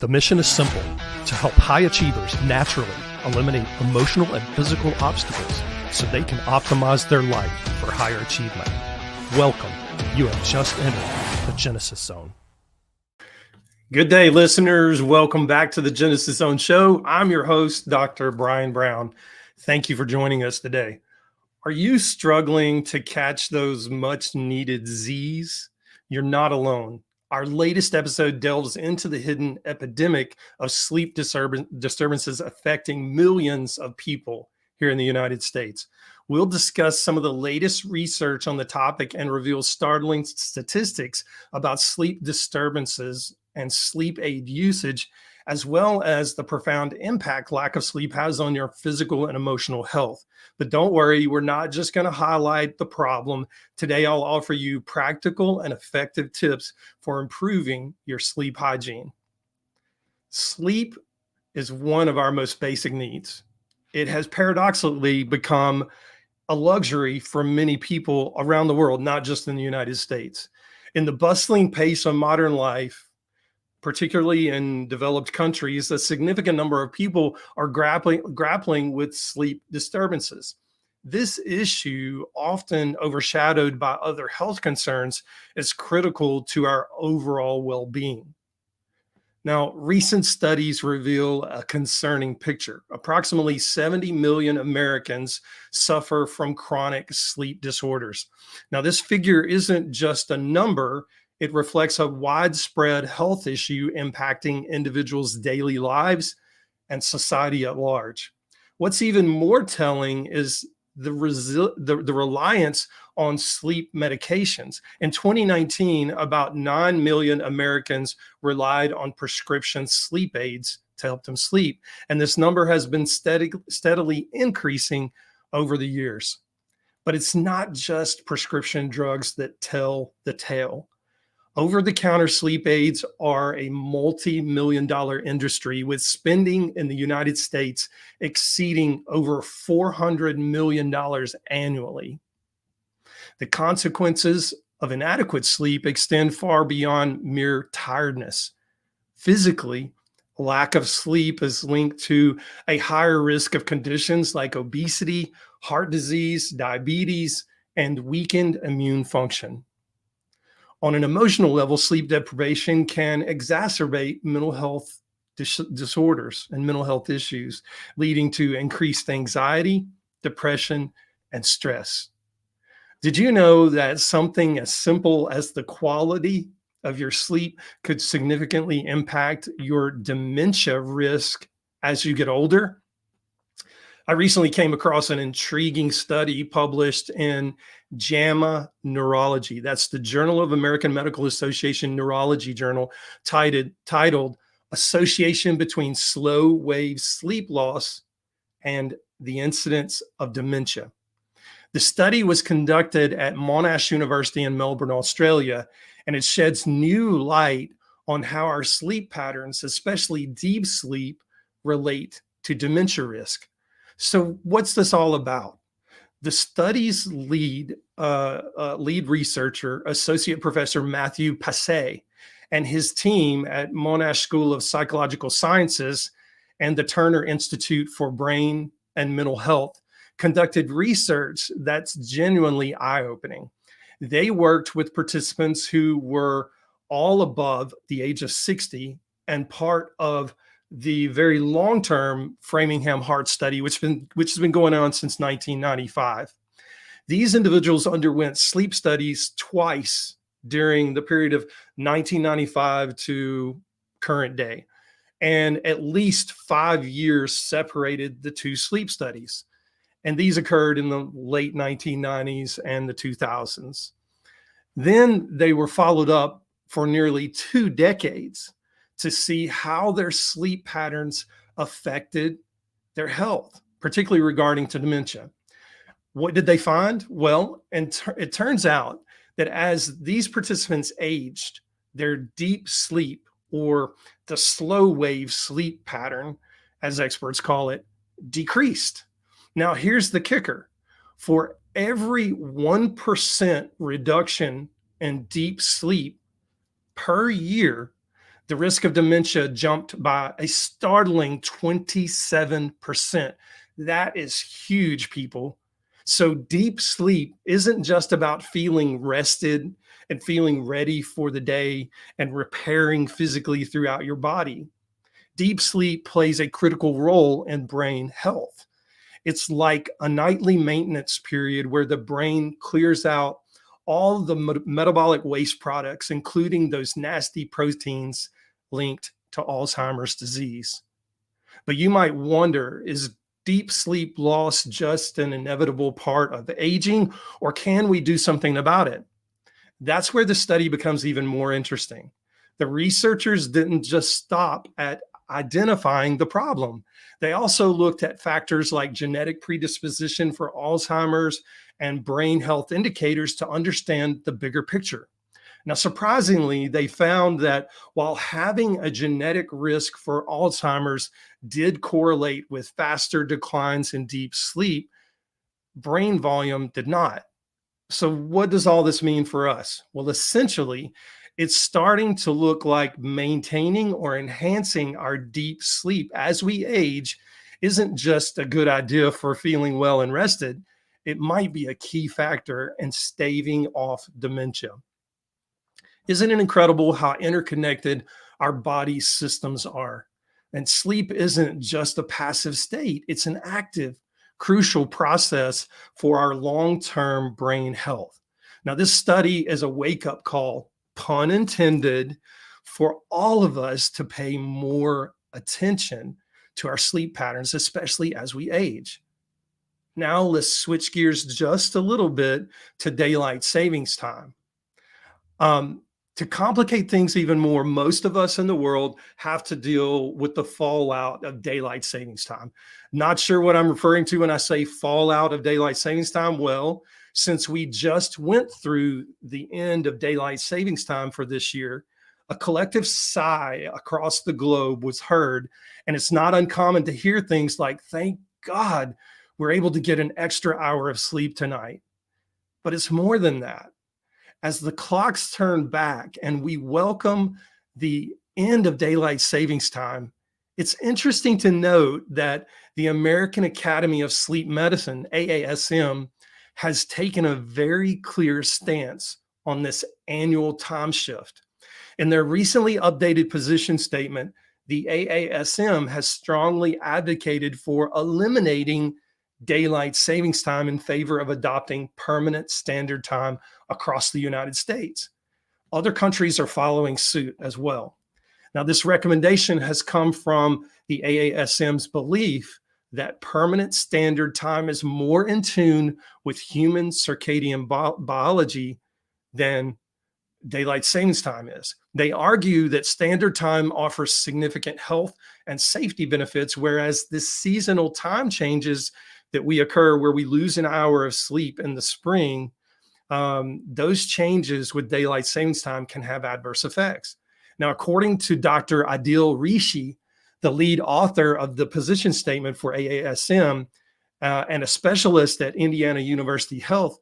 The mission is simple: to help high achievers naturally eliminate emotional and physical obstacles so they can optimize their life for higher achievement. Welcome. You have just entered the Genesis Zone. Good day, listeners. Welcome back to the Genesis Zone show. I'm your host, Dr. Brian Brown. Thank you for joining us today. Are you struggling to catch those much needed Z's? You're not alone. Our latest episode delves into the hidden epidemic of sleep disturbances affecting millions of people here in the United States. We'll discuss some of the latest research on the topic and reveal startling statistics about sleep disturbances and sleep aid usage, as well as the profound impact lack of sleep has on your physical and emotional health. But don't worry, we're not just going to highlight the problem. Today, I'll offer you practical and effective tips for improving your sleep hygiene. Sleep is one of our most basic needs. It has paradoxically become a luxury for many people around the world, not just in the United States. In the bustling pace of modern life, particularly in developed countries, a significant number of people are grappling with sleep disturbances. This issue, often overshadowed by other health concerns, is critical to our overall well-being. Now, recent studies reveal a concerning picture. Approximately 70 million Americans suffer from chronic sleep disorders. Now, this figure isn't just a number. It reflects a widespread health issue impacting individuals' daily lives and society at large. What's even more telling is the reliance on sleep medications. In 2019, about 9 million Americans relied on prescription sleep aids to help them sleep. And this number has been steadily increasing over the years. But it's not just prescription drugs that tell the tale. Over-the-counter sleep aids are a multi-million-dollar industry, with spending in the United States exceeding over $400 million annually. The consequences of inadequate sleep extend far beyond mere tiredness. Physically, lack of sleep is linked to a higher risk of conditions like obesity, heart disease, diabetes, and weakened immune function. On an emotional level, sleep deprivation can exacerbate mental health disorders and mental health issues, leading to increased anxiety, depression, and stress. Did you know that something as simple as the quality of your sleep could significantly impact your dementia risk as you get older? I recently came across an intriguing study published in JAMA Neurology. That's the Journal of American Medical Association Neurology Journal, titled Association Between Slow Wave Sleep Loss and the Incidence of Dementia. The study was conducted at Monash University in Melbourne, Australia, and it sheds new light on how our sleep patterns, especially deep sleep, relate to dementia risk. So what's this all about? The study's lead researcher, Associate Professor Matthew Passay, and his team at Monash School of Psychological Sciences and the Turner Institute for Brain and Mental Health conducted research that's genuinely eye-opening. They worked with participants who were all above the age of 60 and part of the very long-term Framingham Heart Study, which has been going on since 1995. These individuals underwent sleep studies twice during the period of 1995 to current day, and at least 5 years separated the two sleep studies. And these occurred in the late 1990s and the 2000s. Then they were followed up for nearly 2 decades to see how their sleep patterns affected their health, particularly regarding to dementia. What did they find? Well, and it turns out that as these participants aged, their deep sleep, or the slow wave sleep pattern, as experts call it, decreased. Now, here's the kicker. For every 1% reduction in deep sleep per year, The risk of dementia jumped by a startling 27%. That is huge, people. So deep sleep isn't just about feeling rested and feeling ready for the day and repairing physically throughout your body. Deep sleep plays a critical role in brain health. It's like a nightly maintenance period where the brain clears out all the metabolic waste products, including those nasty proteins linked to Alzheimer's disease. But you might wonder, is deep sleep loss just an inevitable part of aging, or can we do something about it? That's where the study becomes even more interesting. The researchers didn't just stop at identifying the problem. They also looked at factors like genetic predisposition for Alzheimer's and brain health indicators to understand the bigger picture. Now, surprisingly, they found that while having a genetic risk for Alzheimer's did correlate with faster declines in deep sleep, brain volume did not. So what does all this mean for us? Well, essentially, it's starting to look like maintaining or enhancing our deep sleep as we age isn't just a good idea for feeling well and rested. It might be a key factor in staving off dementia. Isn't it incredible how interconnected our body systems are? And sleep isn't just a passive state, it's an active, crucial process for our long term brain health. Now, this study is a wake up call, pun intended, for all of us to pay more attention to our sleep patterns, especially as we age. Now, let's switch gears just a little bit to daylight savings time. Um, to complicate things even more, most of us in the world have to deal with the fallout of daylight savings time. Not sure what I'm referring to when I say fallout of daylight savings time. Well, since we just went through the end of daylight savings time for this year, a collective sigh across the globe was heard. And it's not uncommon to hear things like, thank God we're able to get an extra hour of sleep tonight. But it's more than that. As the clocks turn back and we welcome the end of daylight savings time, it's interesting to note that the American Academy of Sleep Medicine, AASM, has taken a very clear stance on this annual time shift. In their recently updated position statement, the AASM has strongly advocated for eliminating daylight savings time in favor of adopting permanent standard time across the United States. Other countries are following suit as well. Now, this recommendation has come from the AASM's belief that permanent standard time is more in tune with human circadian biology than daylight savings time is. They argue that standard time offers significant health and safety benefits, whereas the seasonal time changes that we occur where we lose an hour of sleep in the spring, those changes with daylight savings time can have adverse effects. Now, according to Dr. Adil Rishi, the lead author of the position statement for AASM and a specialist at Indiana University Health,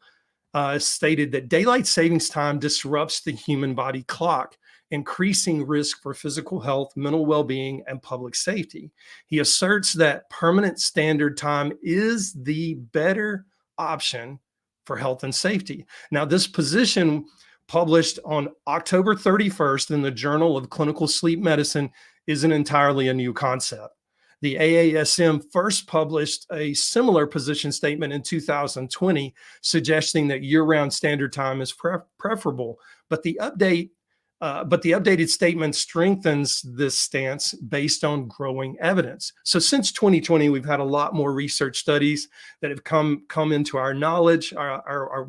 stated that daylight savings time disrupts the human body clock, increasing risk for physical health, mental well-being, and public safety. He asserts that permanent standard time is the better option for health and safety. Now, this position, published on October 31st in the Journal of Clinical Sleep Medicine, isn't entirely a new concept. The AASM first published a similar position statement in 2020, suggesting that year-round standard time is preferable. But the updated statement strengthens this stance based on growing evidence. So since 2020, we've had a lot more research studies that have come into our knowledge, our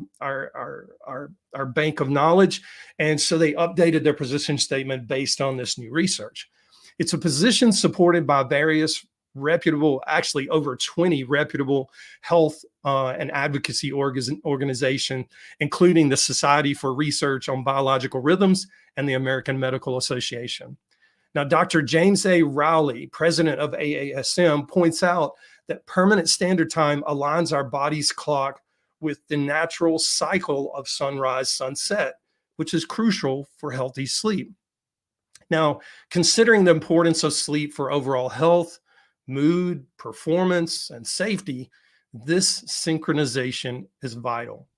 bank of knowledge, and so they updated their position statement based on this new research. It's a position supported by various reputable, actually over 20 reputable health and advocacy organizations, including the Society for Research on Biological Rhythms and the American Medical Association. Now, Dr. James A. Rowley, president of AASM, points out that permanent standard time aligns our body's clock with the natural cycle of sunrise, sunset, which is crucial for healthy sleep. Now, considering the importance of sleep for overall health, mood, performance, and safety, this synchronization is vital.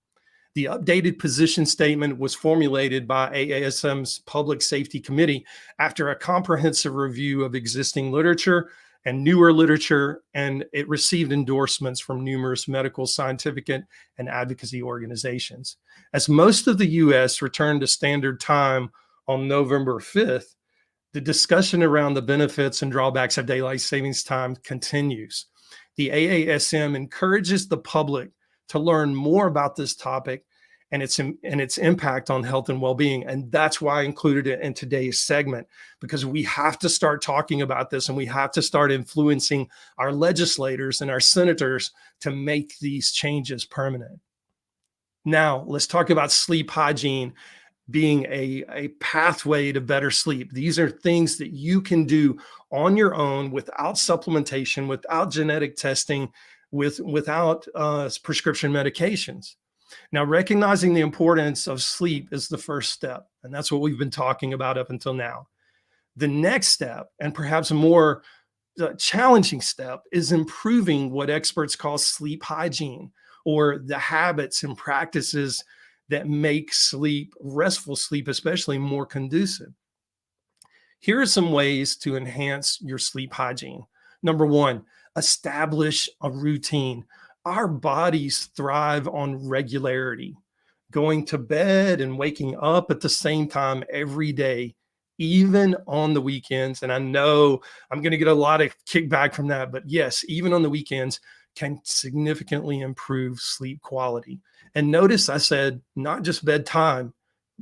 The updated position statement was formulated by AASM's Public Safety Committee after a comprehensive review of existing literature and newer literature, and it received endorsements from numerous medical, scientific, and advocacy organizations. As most of the US returned to standard time on November 5th, the discussion around the benefits and drawbacks of daylight savings time continues. The AASM encourages the public to learn more about this topic and its impact on health and well-being. And that's why I included it in today's segment, because we have to start talking about this and we have to start influencing our legislators and our senators to make these changes permanent. Now, let's talk about sleep hygiene being a pathway to better sleep. These are things that you can do on your own without supplementation, without genetic testing, without prescription medications. Now, recognizing the importance of sleep is the first step, and that's what we've been talking about up until now. The next step, and perhaps a more challenging step, is improving what experts call sleep hygiene, or the habits and practices that make sleep, restful sleep especially, more conducive. Here are some ways to enhance your sleep hygiene. Number one, establish a routine. Our bodies thrive on regularity. Going to bed and waking up at the same time every day, even on the weekends. And I know I'm going to get a lot of kickback from that, but yes, even on the weekends can significantly improve sleep quality. And notice I said not just bedtime,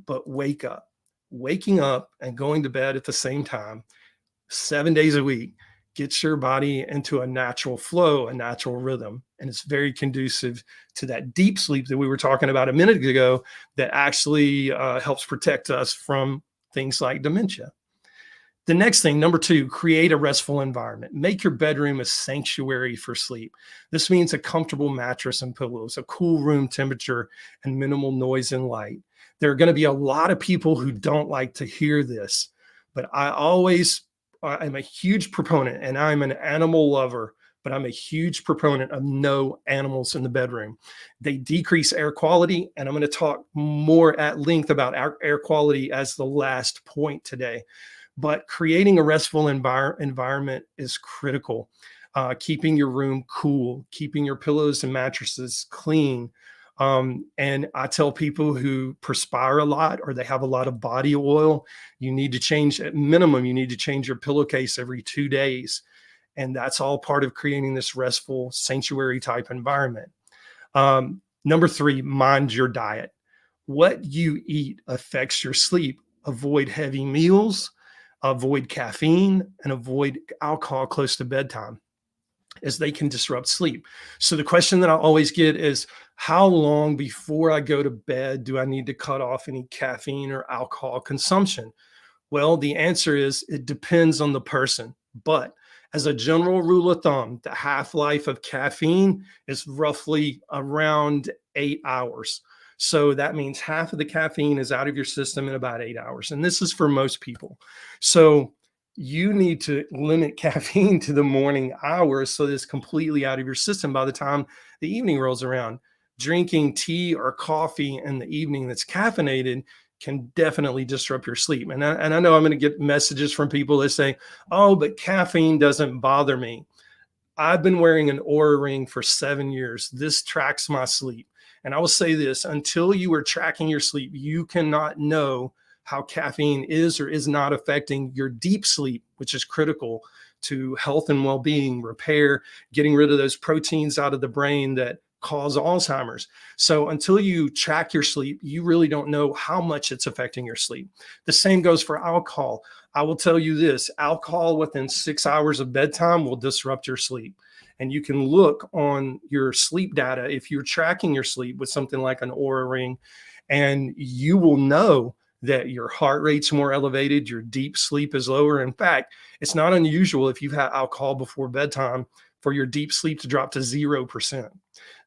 but wake up. Waking up and going to bed at the same time, 7 days a week, gets your body into a natural flow, a natural rhythm. And it's very conducive to that deep sleep that we were talking about a minute ago that actually helps protect us from things like dementia. The next thing, number two, create a restful environment. Make your bedroom a sanctuary for sleep. This means a comfortable mattress and pillows, a cool room temperature, and minimal noise and light. There are going to be a lot of people who don't like to hear this, but I'm a huge proponent, and I'm an animal lover, but I'm a huge proponent of no animals in the bedroom. They decrease air quality, and I'm going to talk more at length about air quality as the last point today. But creating a restful environment is critical. Keeping your room cool, keeping your pillows and mattresses clean. And I tell people who perspire a lot or they have a lot of body oil, you need to change, at minimum, you need to change your pillowcase every 2 days. And that's all part of creating this restful sanctuary type environment. Number three, mind your diet. What you eat affects your sleep. Avoid heavy meals, avoid caffeine, and avoid alcohol close to bedtime, as they can disrupt sleep. So the question that I always get is, how long before I go to bed do I need to cut off any caffeine or alcohol consumption? Well, the answer is it depends on the person. But as a general rule of thumb, the half-life of caffeine is roughly around 8 hours. So that means half of the caffeine is out of your system in about 8 hours. And this is for most people. So you need to limit caffeine to the morning hours so that it's completely out of your system by the time the evening rolls around. Drinking tea or coffee in the evening that's caffeinated can definitely disrupt your sleep. And I know I'm going to get messages from people that say, oh, but caffeine doesn't bother me. I've been wearing an Oura ring for 7 years. This tracks my sleep. And I will say this, until you are tracking your sleep, you cannot know how caffeine is or is not affecting your deep sleep, which is critical to health and well-being, repair, getting rid of those proteins out of the brain that cause Alzheimer's. So until you track your sleep, you really don't know how much it's affecting your sleep. The same goes for alcohol. I will tell you this, alcohol within 6 hours of bedtime will disrupt your sleep. And you can look on your sleep data if you're tracking your sleep with something like an Oura ring, and you will know that your heart rate's more elevated, your deep sleep is lower. In fact, it's not unusual if you've had alcohol before bedtime for your deep sleep to drop to 0%.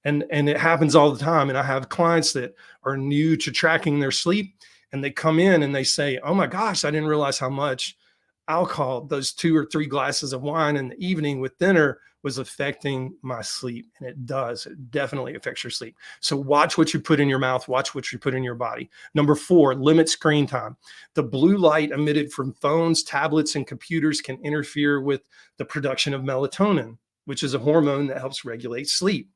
And it happens all the time. And I have clients that are new to tracking their sleep, and they come in and they say, oh my gosh, I didn't realize how much alcohol, those 2 or 3 glasses of wine in the evening with dinner, was affecting my sleep. And it does. It definitely affects your sleep. So watch what you put in your mouth, watch what you put in your body. Number 4, limit screen time. The blue light emitted from phones, tablets, and computers can interfere with the production of melatonin, which is a hormone that helps regulate sleep.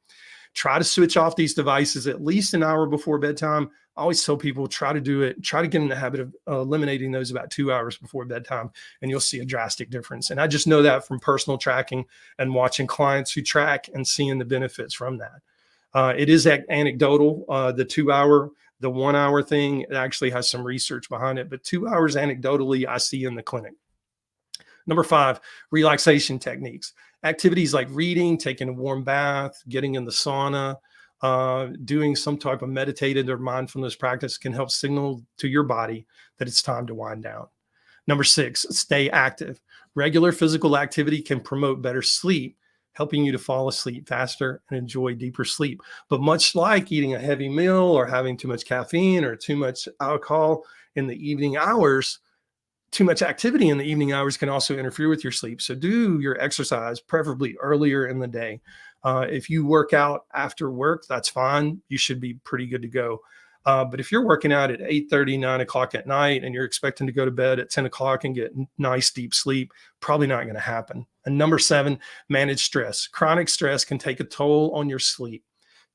Try to switch off these devices at least an hour before bedtime. I always tell people, try to do it, try to get in the habit of eliminating those about 2 hours before bedtime, and you'll see a drastic difference. And I just know that from personal tracking and watching clients who track and seeing the benefits from that. It is anecdotal. The 1 hour thing, it actually has some research behind it, but 2 hours anecdotally I see in the clinic. Number 5, relaxation techniques. Activities like reading, taking a warm bath, getting in the sauna, doing some type of meditative or mindfulness practice can help signal to your body that it's time to wind down. Number 6, stay active. Regular physical activity can promote better sleep, helping you to fall asleep faster and enjoy deeper sleep. But much like eating a heavy meal or having too much caffeine or too much alcohol in the evening hours, too much activity in the evening hours can also interfere with your sleep. So do your exercise preferably earlier in the day. If you work out after work, that's fine. You should be pretty good to go. But if you're working out at 8:30, 9 o'clock at night, and you're expecting to go to bed at 10 o'clock and get nice deep sleep, probably not going to happen. And number 7, manage stress. Chronic stress can take a toll on your sleep.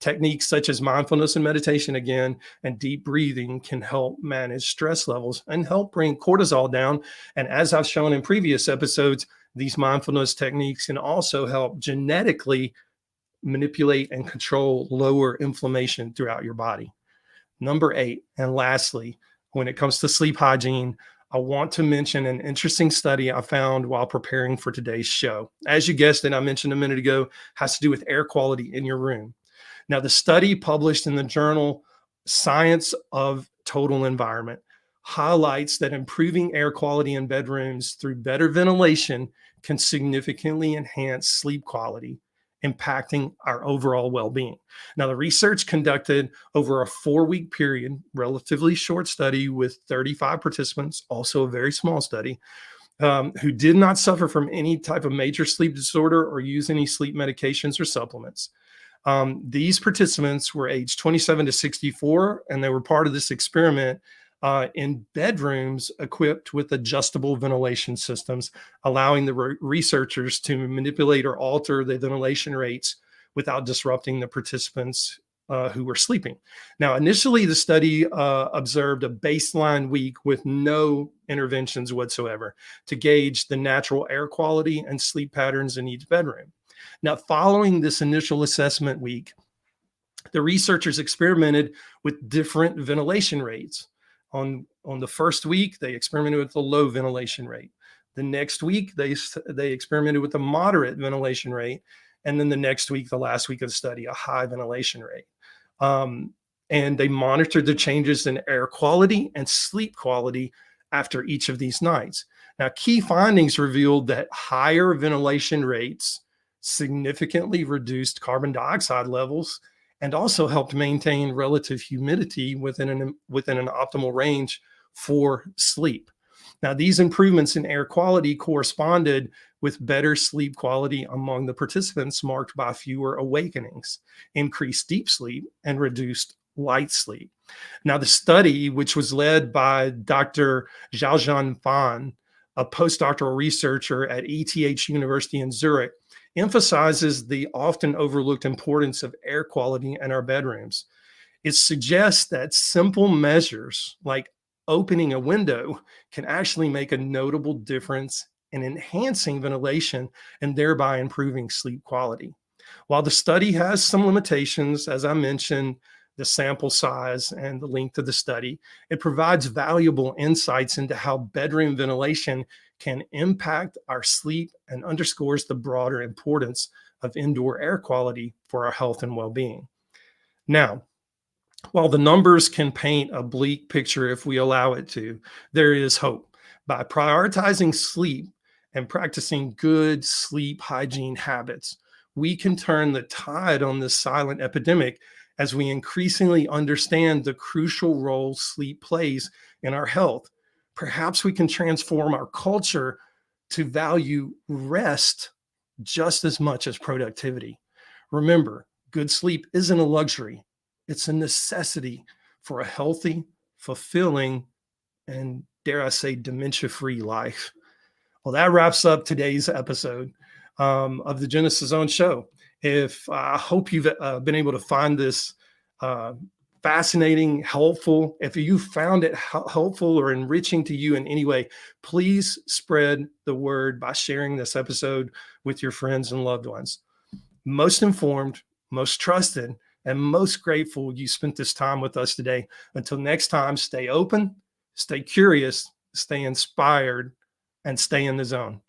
Techniques such as mindfulness and meditation, again, and deep breathing can help manage stress levels and help bring cortisol down. And as I've shown in previous episodes, these mindfulness techniques can also help genetically manipulate and control lower inflammation throughout your body. Number 8, and lastly, when it comes to sleep hygiene, I want to mention an interesting study I found while preparing for today's show. As you guessed it, I mentioned a minute ago, has to do with air quality in your room. Now, the study published in the journal Science of Total Environment highlights that improving air quality in bedrooms through better ventilation can significantly enhance sleep quality, impacting our overall well-being. Now, the research conducted over a 4-week period, relatively short study with 35 participants, also a very small study, who did not suffer from any type of major sleep disorder or use any sleep medications or supplements. These participants were aged 27 to 64, and they were part of this experiment in bedrooms equipped with adjustable ventilation systems, allowing the researchers to manipulate or alter the ventilation rates without disrupting the participants who were sleeping. Now, initially, the study observed a baseline week with no interventions whatsoever to gauge the natural air quality and sleep patterns in each bedroom. Now, following this initial assessment week, the researchers experimented with different ventilation rates. On the first week, they experimented with a low ventilation rate. The next week, they experimented with a moderate ventilation rate. And then the next week, the last week of the study, a high ventilation rate. And they monitored the changes in air quality and sleep quality after each of these nights. Now, key findings revealed that higher ventilation rates significantly reduced carbon dioxide levels and also helped maintain relative humidity within an optimal range for sleep. Now, these improvements in air quality corresponded with better sleep quality among the participants, marked by fewer awakenings, increased deep sleep, and reduced light sleep. Now, the study, which was led by Dr. Xiaozhan Fan, a postdoctoral researcher at ETH University in Zurich, emphasizes the often overlooked importance of air quality in our bedrooms. It suggests that simple measures like opening a window can actually make a notable difference in enhancing ventilation and thereby improving sleep quality. While the study has some limitations, as I mentioned, the sample size and the length of the study, it provides valuable insights into how bedroom ventilation can impact our sleep and underscores the broader importance of indoor air quality for our health and well-being. Now, while the numbers can paint a bleak picture if we allow it to, there is hope. By prioritizing sleep and practicing good sleep hygiene habits, we can turn the tide on this silent epidemic as we increasingly understand the crucial role sleep plays in our health. Perhaps we can transform our culture to value rest just as much as productivity. Remember, good sleep isn't a luxury, it's a necessity for a healthy, fulfilling, and dare I say, dementia free life. Well, that wraps up today's episode of the Genesis Zone show. If I hope you've been able to find this uh, fascinating, helpful. If you found it helpful or enriching to you in any way, please spread the word by sharing this episode with your friends and loved ones. Most informed, most trusted, and most grateful you spent this time with us today. Until next time, stay open, stay curious, stay inspired, and stay in the zone.